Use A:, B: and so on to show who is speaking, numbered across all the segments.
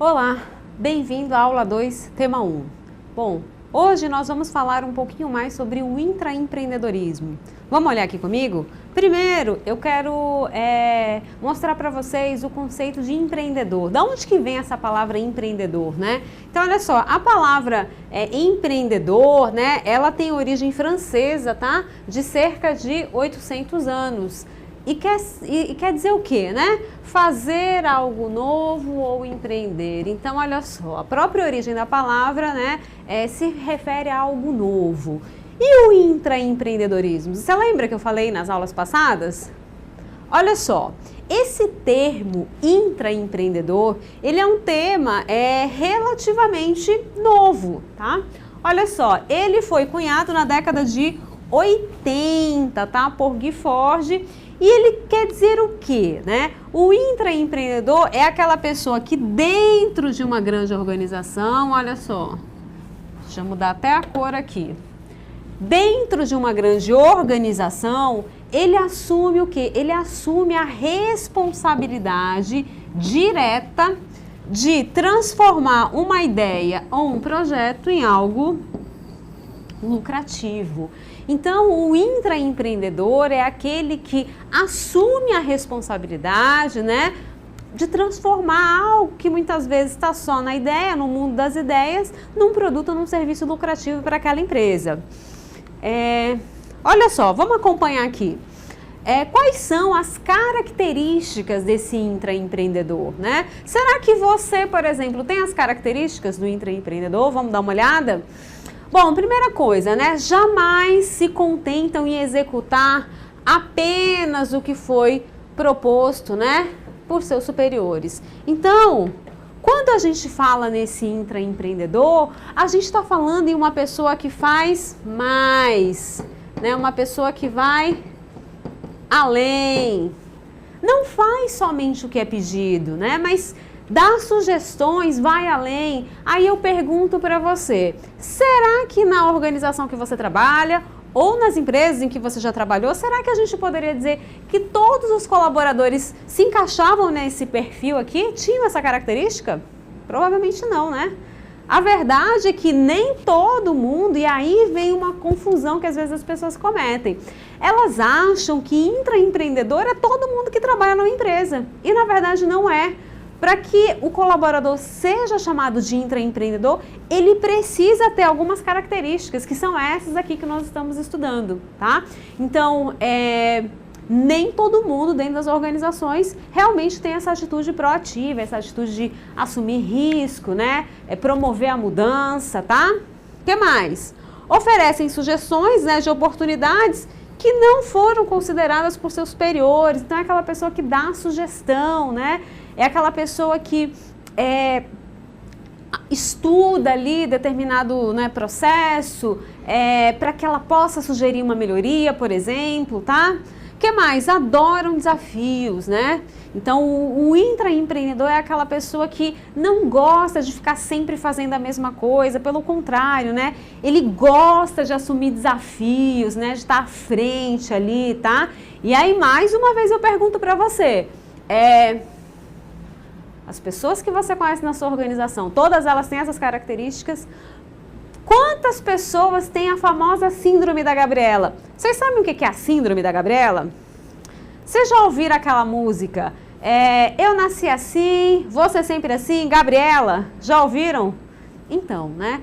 A: Olá, bem-vindo à aula 2, tema 1. Bom, hoje nós vamos falar um pouquinho mais sobre o intraempreendedorismo. Vamos olhar aqui comigo? Primeiro, eu quero mostrar para vocês o conceito de empreendedor. Da onde que vem essa palavra empreendedor, né? Então, olha só, a palavra empreendedor, né? Ela tem origem francesa, tá? De cerca de 800 anos. E quer dizer o quê, né? Fazer algo novo ou empreender. Então, olha só, a própria origem da palavra, né, se refere a algo novo. E o intraempreendedorismo? Você lembra que eu falei nas aulas passadas? Olha só, esse termo intraempreendedor, ele é um tema relativamente novo, tá? Olha só, ele foi cunhado na década de 80, tá? Por Guy Forge. E ele quer dizer o quê, né? O intraempreendedor é aquela pessoa que dentro de uma grande organização, olha só, deixa eu mudar até a cor aqui. Dentro de uma grande organização, ele assume o quê? Ele assume a responsabilidade direta de transformar uma ideia ou um projeto em algo lucrativo. Então, o intraempreendedor é aquele que assume a responsabilidade, né, de transformar algo que muitas vezes está só na ideia, no mundo das ideias, num produto ou num serviço lucrativo para aquela empresa. Olha só, vamos acompanhar aqui. Quais são as características desse intraempreendedor, né? Será que você, por exemplo, tem as características do intraempreendedor? Vamos dar uma olhada? Bom, primeira coisa, né? Jamais se contentam em executar apenas o que foi proposto, né? Por seus superiores. Então, quando a gente fala nesse intraempreendedor, a gente está falando em uma pessoa que faz mais, né? Uma pessoa que vai além. Não faz somente o que é pedido, né? Mas dá sugestões, vai além. Aí eu pergunto para você, será que na organização que você trabalha ou nas empresas em que você já trabalhou, será que a gente poderia dizer que todos os colaboradores se encaixavam nesse perfil aqui? Tinham essa característica? Provavelmente não, né? A verdade é que nem todo mundo, e aí vem uma confusão que às vezes as pessoas cometem. Elas acham que intraempreendedor é todo mundo que trabalha numa empresa. E na verdade não é. Para que o colaborador seja chamado de intraempreendedor, ele precisa ter algumas características, que são essas aqui que nós estamos estudando, tá? Então, nem todo mundo dentro das organizações realmente tem essa atitude proativa, essa atitude de assumir risco, né? Promover a mudança, tá? O que mais? Oferecem sugestões, né, de oportunidades que não foram consideradas por seus superiores. Então, é aquela pessoa que dá a sugestão, né? É aquela pessoa que estuda ali determinado, né, processo para que ela possa sugerir uma melhoria, por exemplo, tá? O que mais? Adoram desafios, né? Então, o intraempreendedor é aquela pessoa que não gosta de ficar sempre fazendo a mesma coisa, pelo contrário, né? Ele gosta de assumir desafios, né? De estar à frente ali, tá? E aí, mais uma vez eu pergunto para você, as pessoas que você conhece na sua organização, todas elas têm essas características? Quantas pessoas têm a famosa síndrome da Gabriela? Vocês sabem o que é a síndrome da Gabriela? Vocês já ouviram aquela música? Eu nasci assim, vou ser sempre assim, Gabriela? Já ouviram? Então, né?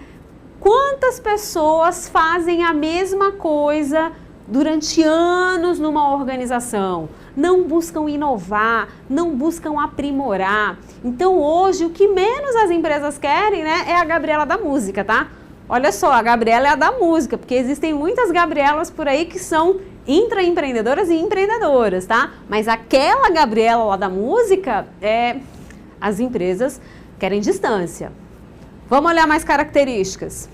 A: Quantas pessoas fazem a mesma coisa durante anos numa organização? Não buscam inovar, não buscam aprimorar. Então, hoje, o que menos as empresas querem, né, é a Gabriela da música, tá? Olha só, a Gabriela é a da música, porque existem muitas Gabrielas por aí que são intraempreendedoras e empreendedoras, tá? Mas aquela Gabriela lá da música, as empresas querem distância. Vamos olhar mais características.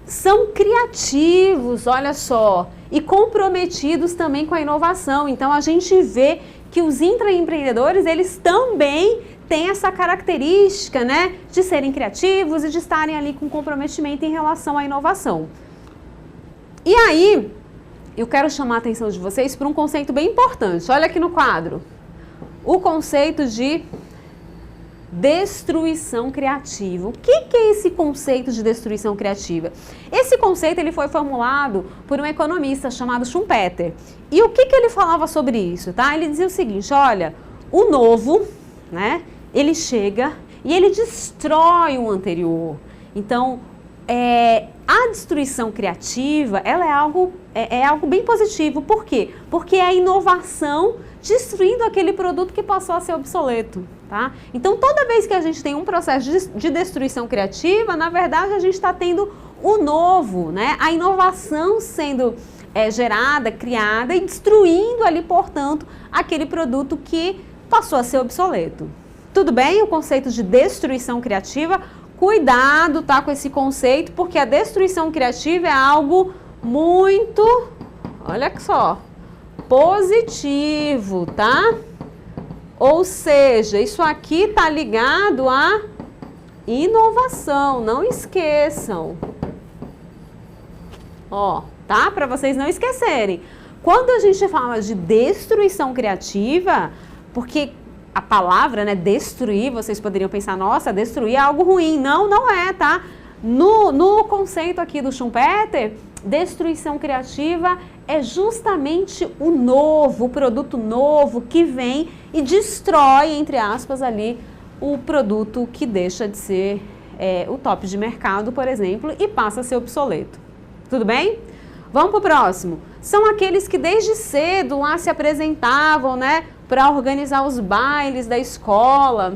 A: São criativos, olha só, e comprometidos também com a inovação. Então, a gente vê que os intraempreendedores, eles também têm essa característica, né, de serem criativos e de estarem ali com comprometimento em relação à inovação. E aí, eu quero chamar a atenção de vocês para um conceito bem importante. Olha aqui no quadro. O conceito de destruição criativa. O que é esse conceito de destruição criativa? Esse conceito ele foi formulado por um economista chamado Schumpeter. E o que ele falava sobre isso? Tá? Ele dizia o seguinte, olha, o novo, né, ele chega e ele destrói o anterior. Então, a destruição criativa, ela é algo bem positivo. Por quê? Porque é a inovação destruindo aquele produto que passou a ser obsoleto. Tá? Então, toda vez que a gente tem um processo de destruição criativa, na verdade, a gente está tendo o novo, né? A inovação sendo gerada, criada e destruindo ali, portanto, aquele produto que passou a ser obsoleto. Tudo bem? O conceito de destruição criativa, cuidado, tá, com esse conceito, porque a destruição criativa é algo muito, olha só, positivo, tá? Ou seja, isso aqui tá ligado à inovação, não esqueçam. Ó, tá? Para vocês não esquecerem. Quando a gente fala de destruição criativa, porque a palavra, né, destruir, vocês poderiam pensar, nossa, destruir é algo ruim. Não, não é, tá? No conceito aqui do Schumpeter, destruição criativa é justamente o novo, o produto novo que vem e destrói, entre aspas, ali o produto que deixa de ser o top de mercado, por exemplo, e passa a ser obsoleto. Tudo bem? Vamos para o próximo. São aqueles que desde cedo lá se apresentavam, né, para organizar os bailes da escola.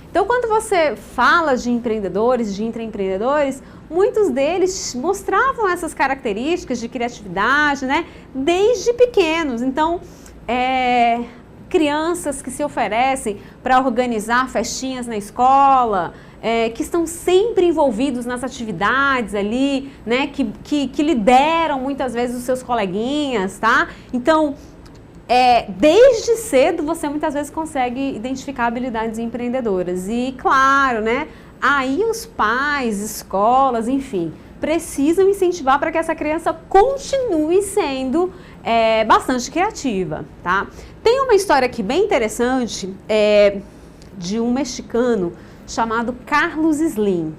A: Então, quando você fala de empreendedores, de intraempreendedores, muitos deles mostravam essas características de criatividade, né, desde pequenos. Então, crianças que se oferecem para organizar festinhas na escola, que estão sempre envolvidos nas atividades ali, né, que lideram muitas vezes os seus coleguinhas, tá? Então, desde cedo você muitas vezes consegue identificar habilidades empreendedoras. E claro, né, aí os pais, escolas, enfim, precisam incentivar para que essa criança continue sendo bastante criativa, tá? Tem uma história aqui bem interessante de um mexicano chamado Carlos Slim.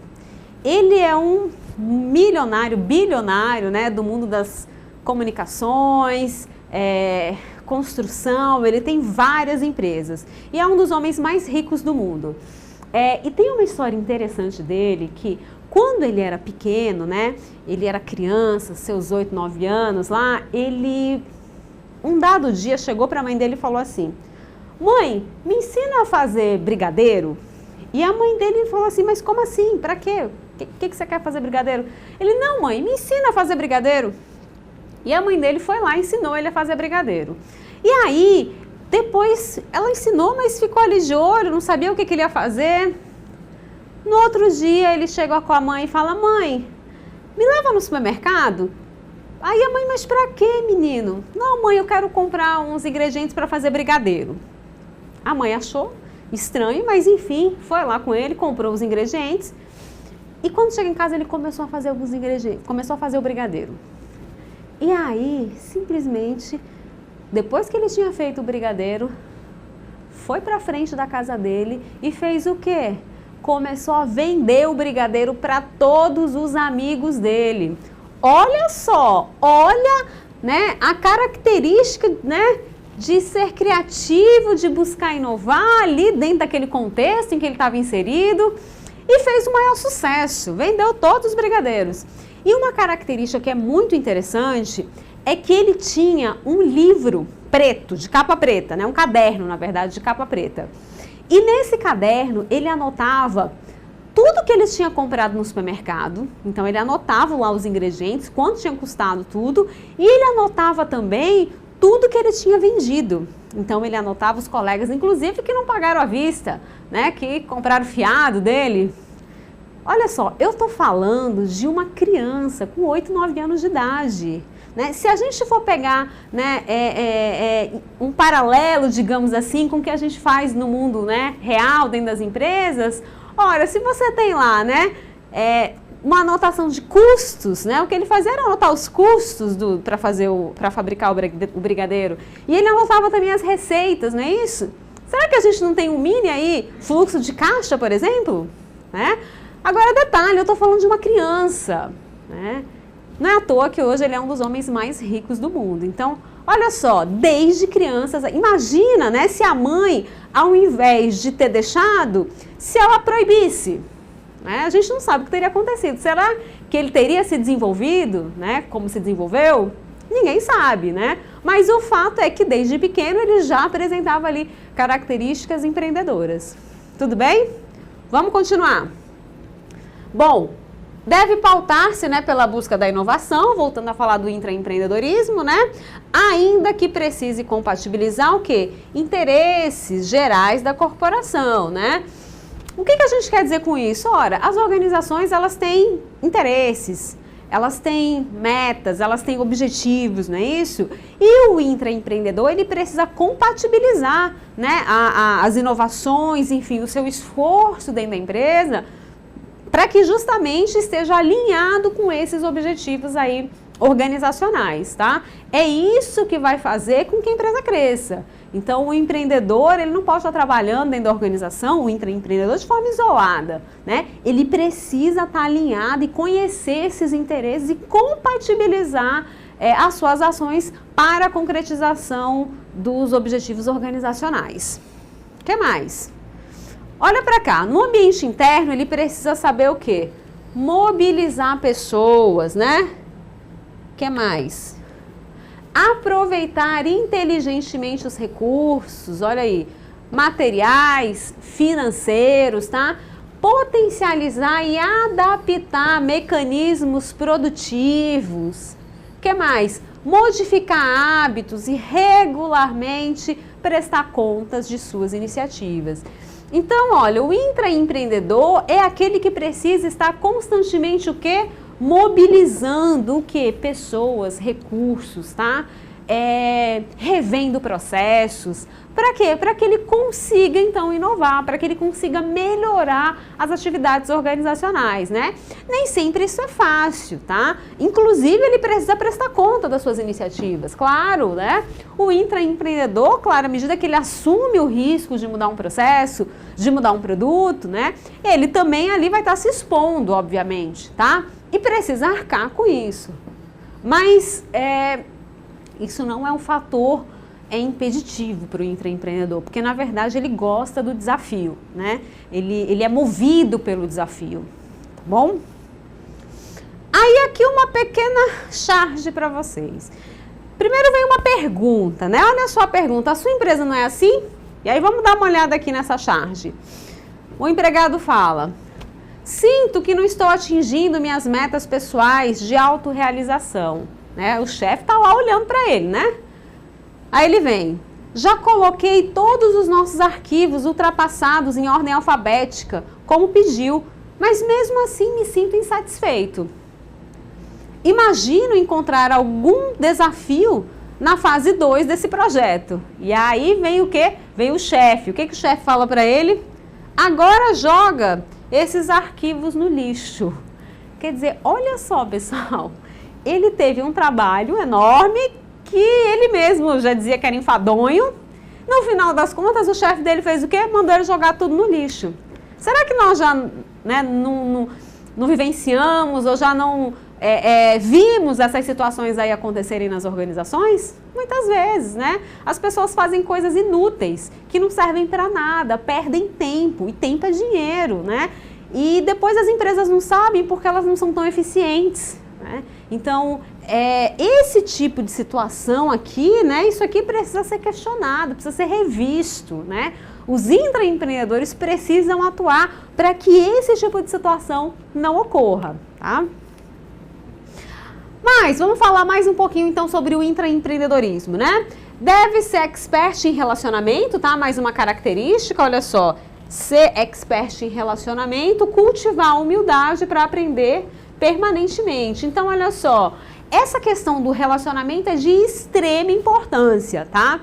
A: Ele é um milionário, bilionário, né, do mundo das comunicações, construção, ele tem várias empresas e é um dos homens mais ricos do mundo. E tem uma história interessante dele que quando ele era pequeno, né, ele era criança, seus 8, 9 anos lá, ele um dado dia chegou para a mãe dele e falou assim: mãe, me ensina a fazer brigadeiro? E a mãe dele falou assim, mas como assim? Para quê? O que você quer fazer brigadeiro? Ele, não mãe, me ensina a fazer brigadeiro. E a mãe dele foi lá e ensinou ele a fazer brigadeiro. E aí, depois, ela ensinou, mas ficou ali de olho, não sabia o que ele ia fazer. No outro dia, ele chegou com a mãe e fala, mãe, me leva no supermercado? Aí a mãe, mas pra quê, menino? Não, mãe, eu quero comprar uns ingredientes para fazer brigadeiro. A mãe achou estranho, mas enfim, foi lá com ele, comprou os ingredientes. E quando chega em casa, ele começou a fazer alguns ingredientes, começou a fazer o brigadeiro. E aí, simplesmente, depois que ele tinha feito o brigadeiro, foi pra frente da casa dele e fez o quê? Começou a vender o brigadeiro para todos os amigos dele. Olha só, olha, né, a característica, né, de ser criativo, de buscar inovar ali dentro daquele contexto em que ele estava inserido e fez o maior sucesso, vendeu todos os brigadeiros. E uma característica que é muito interessante é que ele tinha um livro preto, de capa preta, né, um caderno, na verdade, de capa preta. E nesse caderno ele anotava tudo que ele tinha comprado no supermercado, então ele anotava lá os ingredientes, quanto tinha custado tudo, e ele anotava também tudo que ele tinha vendido. Então ele anotava os colegas, inclusive, que não pagaram à vista, né, que compraram fiado dele. Olha só, eu estou falando de uma criança com 8, 9 anos de idade. Né? Se a gente for pegar, né, um paralelo, digamos assim, com o que a gente faz no mundo, né, real, dentro das empresas, olha, se você tem lá, né, uma anotação de custos, né, o que ele fazia era anotar os custos para fabricar o brigadeiro, e ele anotava também as receitas, não é isso? Será que a gente não tem um mini aí fluxo de caixa, por exemplo? Né? Agora, detalhe, eu estou falando de uma criança, né? Não é à toa que hoje ele é um dos homens mais ricos do mundo. Então, olha só, desde crianças, imagina, né, se a mãe, ao invés de ter deixado, se ela proibisse, né? A gente não sabe o que teria acontecido. Será que ele teria se desenvolvido, né, como se desenvolveu? Ninguém sabe, né? Mas o fato é que desde pequeno ele já apresentava ali características empreendedoras. Tudo bem? Vamos continuar. Bom, deve pautar-se, né, pela busca da inovação, voltando a falar do intraempreendedorismo, né? Ainda que precise compatibilizar o quê? Interesses gerais da corporação, né? O que a gente quer dizer com isso? Ora, as organizações, elas têm interesses, elas têm metas, elas têm objetivos, não é isso? E o intraempreendedor, ele precisa compatibilizar, né, as inovações, enfim, o seu esforço dentro da empresa, para que justamente esteja alinhado com esses objetivos aí organizacionais, tá? É isso que vai fazer com que a empresa cresça. Então, o empreendedor, ele não pode estar trabalhando dentro da organização, o intraempreendedor, de forma isolada, né? Ele precisa estar alinhado e conhecer esses interesses e compatibilizar as suas ações para a concretização dos objetivos organizacionais. O que mais? Olha para cá, no ambiente interno ele precisa saber o quê? Mobilizar pessoas, né? O que mais? Aproveitar inteligentemente os recursos, olha aí, materiais, financeiros, tá? Potencializar e adaptar mecanismos produtivos. O que mais? Modificar hábitos e regularmente prestar contas de suas iniciativas. Então, olha, o intraempreendedor é aquele que precisa estar constantemente o quê? Mobilizando o quê? Pessoas, recursos, tá? Revendo processos. Para quê? Para que ele consiga, então, inovar, para que ele consiga melhorar as atividades organizacionais, né? Nem sempre isso é fácil, tá? Inclusive, ele precisa prestar conta das suas iniciativas, claro, né? O intraempreendedor, claro, à medida que ele assume o risco de mudar um processo, de mudar um produto, né? Ele também ali vai estar se expondo, obviamente, tá? E precisa arcar com isso. Mas isso não é um fator impeditivo para o intraempreendedor, porque na verdade ele gosta do desafio, né? Ele é movido pelo desafio, tá bom? Aí aqui uma pequena charge para vocês. Primeiro vem uma pergunta, né? Olha só a pergunta, a sua empresa não é assim? E aí vamos dar uma olhada aqui nessa charge. O empregado fala: sinto que não estou atingindo minhas metas pessoais de autorrealização, né? O chefe tá lá olhando para ele, né? Aí ele vem: já coloquei todos os nossos arquivos ultrapassados em ordem alfabética, como pediu, mas mesmo assim me sinto insatisfeito. Imagino encontrar algum desafio na fase 2 desse projeto. E aí vem o quê? Vem o chefe. O que o chefe fala para ele? Agora joga esses arquivos no lixo. Quer dizer, olha só, pessoal, ele teve um trabalho enorme que ele mesmo já dizia que era enfadonho. No final das contas, o chefe dele fez o quê? Mandou ele jogar tudo no lixo. Será que nós já, né, não vivenciamos ou já não vimos essas situações aí acontecerem nas organizações? Muitas vezes, né? As pessoas fazem coisas inúteis, que não servem para nada, perdem tempo, e tempo é dinheiro, né? E depois as empresas não sabem porque elas não são tão eficientes, né? Então, esse tipo de situação aqui, né, isso aqui precisa ser questionado, precisa ser revisto, né? Os intraempreendedores precisam atuar para que esse tipo de situação não ocorra, tá? Mas vamos falar mais um pouquinho então sobre o intraempreendedorismo, né? Deve ser expert em relacionamento, tá? Mais uma característica, olha só. Ser expert em relacionamento, cultivar a humildade para aprender permanentemente. Então, olha só, essa questão do relacionamento é de extrema importância, tá?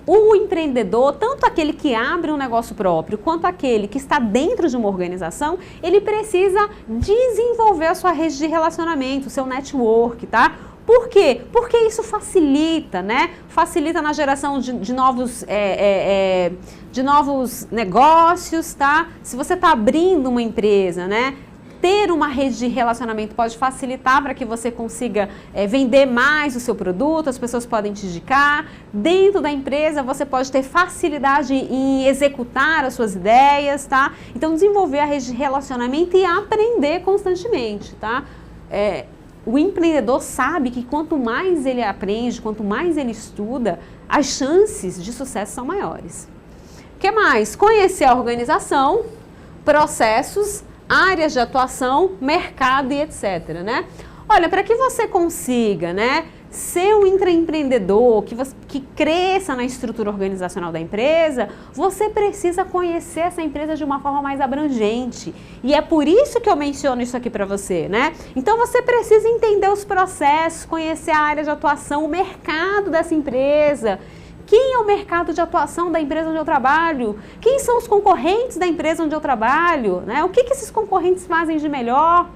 A: O empreendedor, tanto aquele que abre um negócio próprio, quanto aquele que está dentro de uma organização, ele precisa desenvolver a sua rede de relacionamento, o seu network, tá? Por quê? Porque isso facilita, né? Facilita na geração de novos negócios, tá? Se você está abrindo uma empresa, né? Ter uma rede de relacionamento pode facilitar para que você consiga vender mais o seu produto, as pessoas podem te indicar. Dentro da empresa você pode ter facilidade em executar as suas ideias, tá? Então desenvolver a rede de relacionamento e aprender constantemente, tá? O empreendedor sabe que quanto mais ele aprende, quanto mais ele estuda, as chances de sucesso são maiores. O que mais? Conhecer a organização, processos, áreas de atuação, mercado e etc, né? Olha, para que você consiga, né, ser um intraempreendedor, que cresça na estrutura organizacional da empresa, você precisa conhecer essa empresa de uma forma mais abrangente. E é por isso que eu menciono isso aqui para você, né? Então você precisa entender os processos, conhecer a área de atuação, o mercado dessa empresa. Quem é o mercado de atuação da empresa onde eu trabalho? Quem são os concorrentes da empresa onde eu trabalho? Né? O que esses concorrentes fazem de melhor?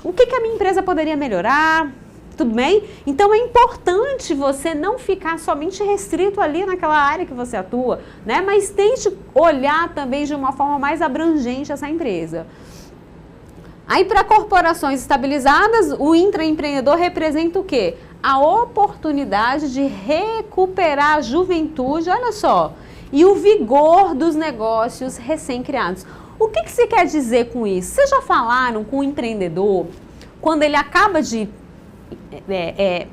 A: O que a minha empresa poderia melhorar? Tudo bem? Então é importante você não ficar somente restrito ali naquela área que você atua, né? Mas tente olhar também de uma forma mais abrangente essa empresa. Aí para corporações estabilizadas, o intraempreendedor representa o quê? A oportunidade de recuperar a juventude, olha só, e o vigor dos negócios recém-criados. O que se quer dizer com isso? Vocês já falaram com o empreendedor, quando ele acaba de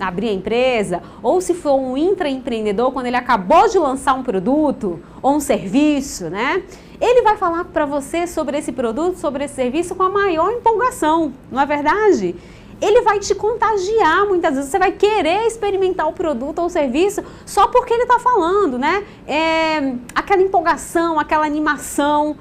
A: abrir a empresa, ou se for um intraempreendedor, quando ele acabou de lançar um produto ou um serviço, né? Ele vai falar para você sobre esse produto, sobre esse serviço com a maior empolgação, não é verdade? Ele vai te contagiar muitas vezes, você vai querer experimentar o produto ou o serviço só porque ele está falando, né? Aquela empolgação, aquela animação.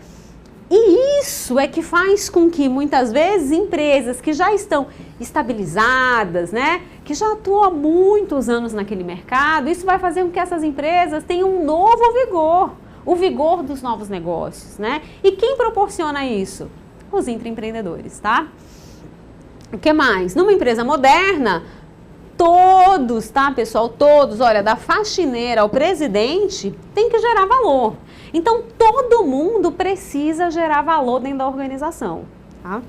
A: E isso é que faz com que muitas vezes empresas que já estão estabilizadas, né? Que já atuam há muitos anos naquele mercado, isso vai fazer com que essas empresas tenham um novo vigor, o vigor dos novos negócios, né? E quem proporciona isso? Os intraempreendedores, tá? O que mais? Numa empresa moderna, todos, tá, pessoal? Todos, olha, da faxineira ao presidente, tem que gerar valor. Então, todo mundo precisa gerar valor dentro da organização, tá?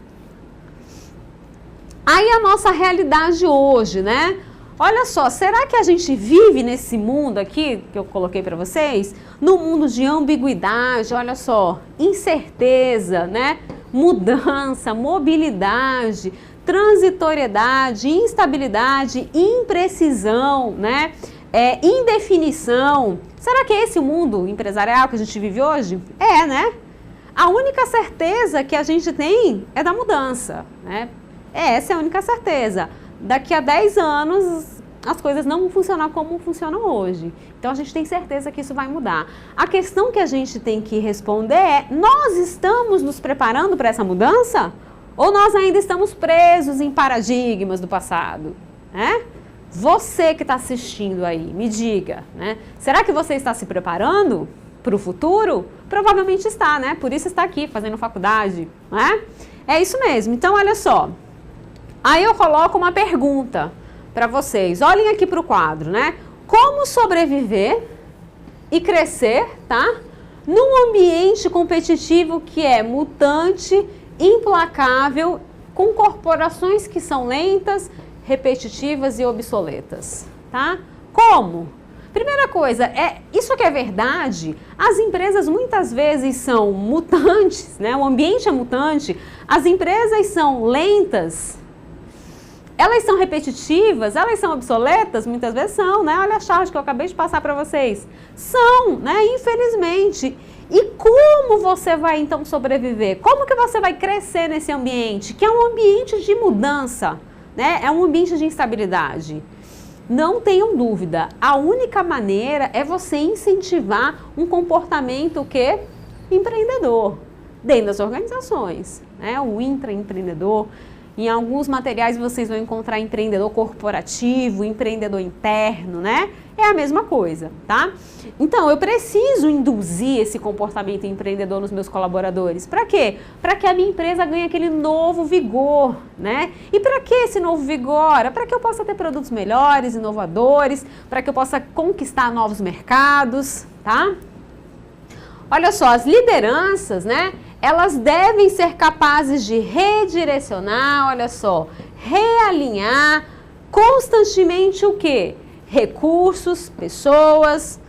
A: Aí a nossa realidade hoje, né? Olha só, será que a gente vive nesse mundo aqui, que eu coloquei para vocês? No mundo de ambiguidade, olha só, incerteza, né? Mudança, mobilidade, transitoriedade, instabilidade, imprecisão, né? Indefinição. Será que é esse o mundo empresarial que a gente vive hoje? Né? A única certeza que a gente tem é da mudança, né? Essa é a única certeza. Daqui a 10 anos as coisas não vão funcionar como funcionam hoje. Então a gente tem certeza que isso vai mudar. A questão que a gente tem que responder é: nós estamos nos preparando para essa mudança? Ou nós ainda estamos presos em paradigmas do passado? Né? Você que está assistindo aí, me diga, né? Será que você está se preparando para o futuro? Provavelmente está, né? Por isso está aqui fazendo faculdade, né? É isso mesmo. Então, olha só. Aí eu coloco uma pergunta para vocês. Olhem aqui para o quadro, né? Como sobreviver e crescer, tá? Num ambiente competitivo que é mutante, implacável, com corporações que são lentas, repetitivas e obsoletas, tá? Como? Primeira coisa, isso que é verdade, as empresas muitas vezes são mutantes, né? O ambiente é mutante, as empresas são lentas, elas são repetitivas, elas são obsoletas, muitas vezes são, né? Olha a charge que eu acabei de passar para vocês. São, né? Infelizmente. E como você vai então sobreviver? Como que você vai crescer nesse ambiente? Que é um ambiente de mudança, né? É um ambiente de instabilidade. Não tenham dúvida, a única maneira é você incentivar um comportamento que empreendedor dentro das organizações, né? O intraempreendedor. Em alguns materiais vocês vão encontrar empreendedor corporativo, empreendedor interno, né? É a mesma coisa, tá? Então, eu preciso induzir esse comportamento empreendedor nos meus colaboradores. Para quê? Para que a minha empresa ganhe aquele novo vigor, né? E para que esse novo vigor? Para que eu possa ter produtos melhores, inovadores, para que eu possa conquistar novos mercados, tá? Olha só, as lideranças, né? Elas devem ser capazes de redirecionar, olha só, realinhar constantemente o quê? Recursos, pessoas,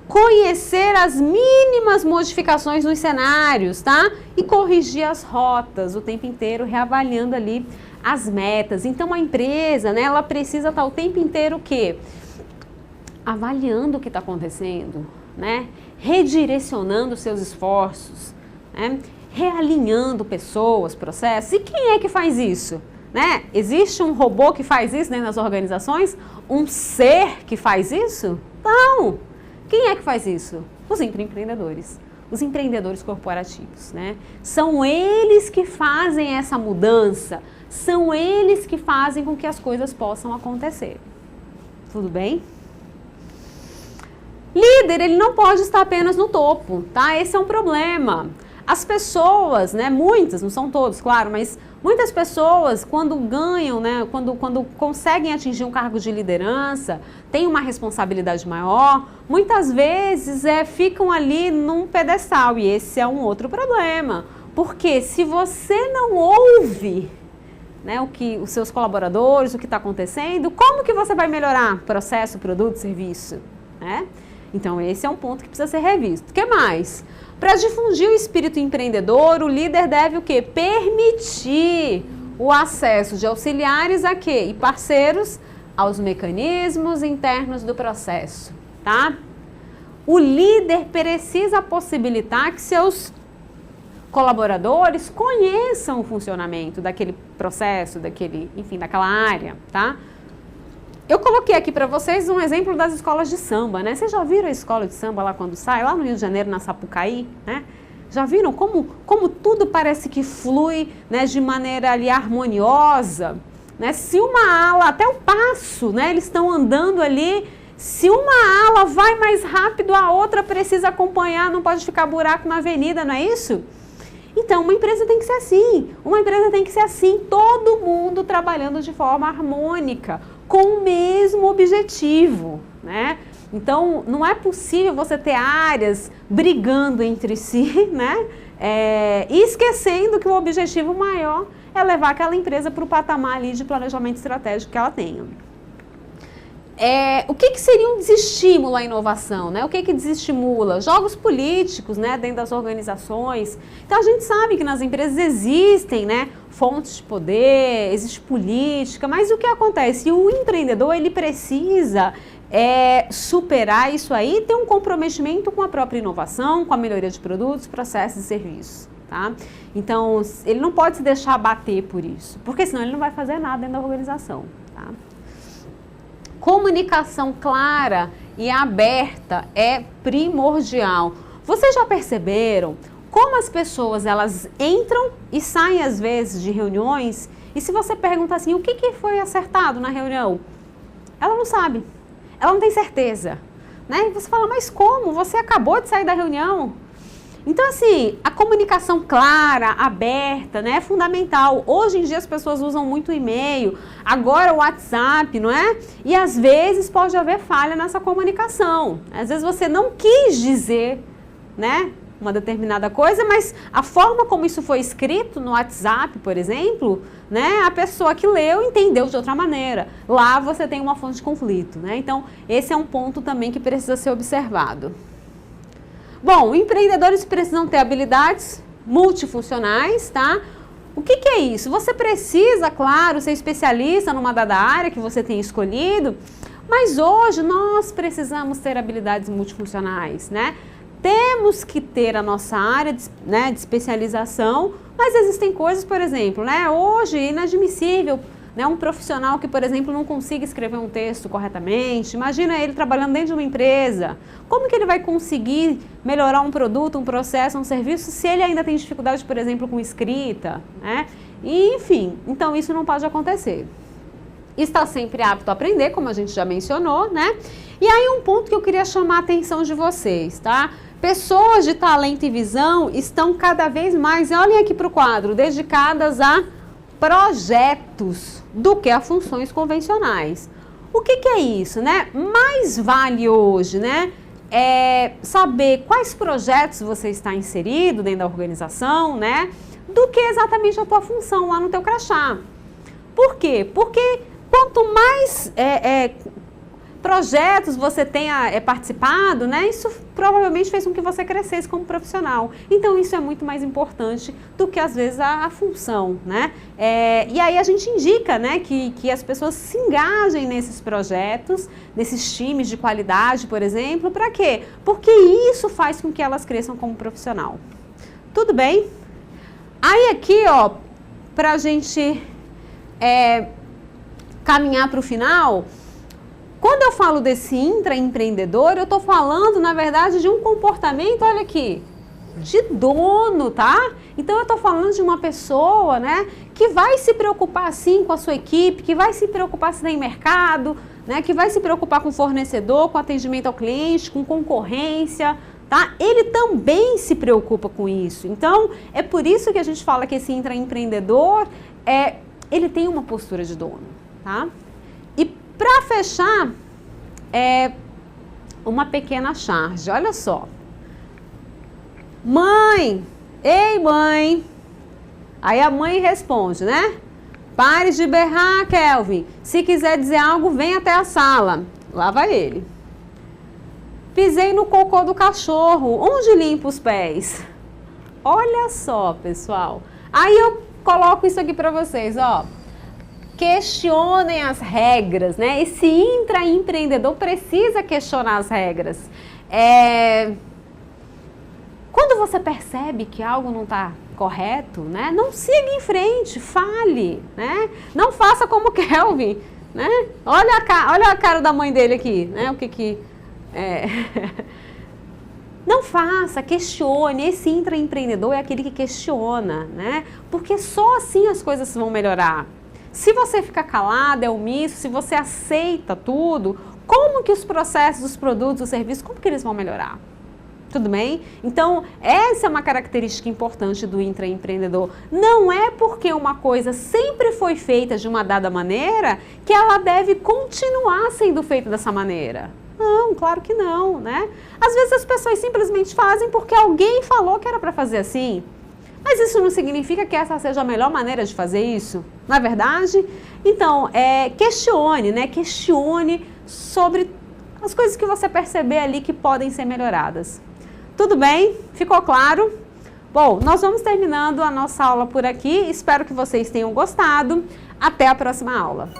A: conhecer as mínimas modificações nos cenários, tá? E corrigir as rotas o tempo inteiro, reavaliando ali as metas. Então, a empresa, né, ela precisa estar o tempo inteiro o quê? Avaliando o que está acontecendo, né? Redirecionando seus esforços, né? Realinhando pessoas, processos. E quem é que faz isso? Né? Existe um robô que faz isso dentro das organizações? Um ser que faz isso? Não! Quem é que faz isso? Os empreendedores, os empreendedores corporativos, né? São eles que fazem essa mudança, são eles que fazem com que as coisas possam acontecer. Tudo bem? Líder, ele não pode estar apenas no topo, tá? Esse é um problema. As pessoas, né, muitas, não são todos, claro, mas muitas pessoas, quando ganham, né, quando conseguem atingir um cargo de liderança, têm uma responsabilidade maior, muitas vezes ficam ali num pedestal, e esse é um outro problema. Porque se você não ouve, né, os seus colaboradores, o que está acontecendo, como que você vai melhorar processo, produto, serviço, né? Então, esse é um ponto que precisa ser revisto. O que mais? Para difundir o espírito empreendedor, o líder deve o quê? Permitir o acesso de auxiliares a quê? E parceiros aos mecanismos internos do processo, tá? O líder precisa possibilitar que seus colaboradores conheçam o funcionamento daquele processo, enfim, daquela área, tá? Eu coloquei aqui para vocês um exemplo das escolas de samba, né? Vocês já viram a escola de samba lá quando sai, lá no Rio de Janeiro, na Sapucaí, né? Já viram como tudo parece que flui, né, de maneira ali harmoniosa, né? Se uma ala, até o passo, né, eles estão andando ali, se uma ala vai mais rápido, a outra precisa acompanhar, não pode ficar buraco na avenida, não é isso? Então, uma empresa tem que ser assim, todo mundo trabalhando de forma harmônica, com o mesmo objetivo, né? Então, não é possível você ter áreas brigando entre si, né? E esquecendo que o objetivo maior é levar aquela empresa para o patamar ali de planejamento estratégico que ela tenha. O que seria um desestímulo à inovação, né? O que desestimula? Jogos políticos, né, dentro das organizações. Então, a gente sabe que nas empresas existem, né, fontes de poder, existe política, mas o que acontece? O empreendedor, ele precisa superar isso aí e ter um comprometimento com a própria inovação, com a melhoria de produtos, processos e serviços, tá? Então, ele não pode se deixar abater por isso, porque senão ele não vai fazer nada dentro da organização, tá? Comunicação clara e aberta é primordial. Vocês já perceberam como as pessoas, elas entram e saem às vezes de reuniões, e se você pergunta assim, o que foi acertado na reunião? Ela não sabe, ela não tem certeza, né? E você fala, mas como? Você acabou de sair da reunião? Então, assim, a comunicação clara, aberta, né, é fundamental. Hoje em dia as pessoas usam muito e-mail, agora o WhatsApp, não é? E às vezes pode haver falha nessa comunicação. Às vezes você não quis dizer, né, uma determinada coisa, mas a forma como isso foi escrito no WhatsApp, por exemplo, né, a pessoa que leu entendeu de outra maneira. Lá você tem uma fonte de conflito, né? Então, esse é um ponto também que precisa ser observado. Bom, empreendedores precisam ter habilidades multifuncionais, tá? O que é isso? Você precisa, claro, ser especialista numa dada área que você tenha escolhido, mas hoje nós precisamos ter habilidades multifuncionais, né? Temos que ter a nossa área de especialização, mas existem coisas, por exemplo, né? Hoje é inadmissível, né, um profissional que, por exemplo, não consiga escrever um texto corretamente. Imagina ele trabalhando dentro de uma empresa. Como que ele vai conseguir melhorar um produto, um processo, um serviço, se ele ainda tem dificuldade, por exemplo, com escrita, né? E, enfim, então isso não pode acontecer. Está sempre apto a aprender, como a gente já mencionou, né? E aí um ponto que eu queria chamar a atenção de vocês, tá? Pessoas de talento e visão estão cada vez mais, olhem aqui para o quadro, dedicadas a projetos do que a funções convencionais. O que é isso, né? Mais vale hoje, né? Saber quais projetos você está inserido dentro da organização, né? Do que exatamente a tua função lá no teu crachá. Por quê? Porque quanto mais projetos você tenha participado, né, isso provavelmente fez com que você crescesse como profissional. Então, isso é muito mais importante do que, às vezes, a função, né? E aí a gente indica, né, que as pessoas se engajem nesses projetos, nesses times de qualidade, por exemplo, para quê? Porque isso faz com que elas cresçam como profissional. Tudo bem? Aí aqui, ó, pra gente caminhar para o final, quando eu falo desse intraempreendedor, eu estou falando, na verdade, de um comportamento, olha aqui, de dono, tá? Então, eu estou falando de uma pessoa, né, que vai se preocupar, sim, com a sua equipe, que vai se preocupar se tem mercado, né, que vai se preocupar com o fornecedor, com atendimento ao cliente, com concorrência, tá? Ele também se preocupa com isso. Então, é por isso que a gente fala que esse intraempreendedor, ele tem uma postura de dono, tá? E para fechar, uma pequena charge, olha só. Mãe, ei mãe. Aí a mãe responde, né? Pare de berrar, Kelvin. Se quiser dizer algo, vem até a sala. Lá vai ele. Pisei no cocô do cachorro. Onde limpa os pés? Olha só, pessoal. Aí eu coloco isso aqui para vocês, ó. Questionem as regras, né? Esse intraempreendedor precisa questionar as regras. Quando você percebe que algo não está correto, né? Não siga em frente, fale, né? Não faça como Kelvin, né? Olha a cara da mãe dele aqui, né? Não faça, questione. Esse intraempreendedor é aquele que questiona, né? Porque só assim as coisas vão melhorar. Se você ficar calado, omisso, se você aceita tudo, como que os processos, os produtos, os serviços, como que eles vão melhorar? Tudo bem? Então, essa é uma característica importante do intraempreendedor. Não é porque uma coisa sempre foi feita de uma dada maneira que ela deve continuar sendo feita dessa maneira. Não, claro que não, né? Às vezes as pessoas simplesmente fazem porque alguém falou que era para fazer assim. Mas isso não significa que essa seja a melhor maneira de fazer isso, não é verdade? Então, questione, né? Questione sobre as coisas que você perceber ali que podem ser melhoradas. Tudo bem? Ficou claro? Bom, nós vamos terminando a nossa aula por aqui. Espero que vocês tenham gostado. Até a próxima aula.